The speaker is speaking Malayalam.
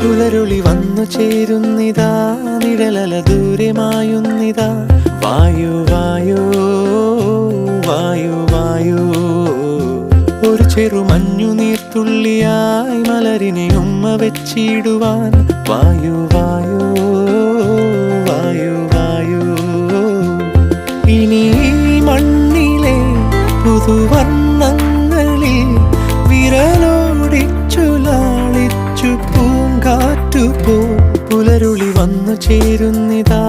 പുലരുളി വന്നു ചേരുന്നിതാ, നിഴലല ദൂരെ മായുന്നിതാ. വായു വായു വായു വായു, ഒരു ചെറു മഞ്ഞു നീർത്തുള്ളിയായി മലരിനെ ഉമ്മ വെച്ചിടുവാൻ. വായു വായു വായു വായു, ഇനി മണ്ണിലെ പുതുവർണ്ണങ്ങളിൽ വിരലോടിച്ചു ലാളിച്ചു പൂങ്കാറ്റുപോ. പുലരുളി വന്നു ചേരുന്നിതാ,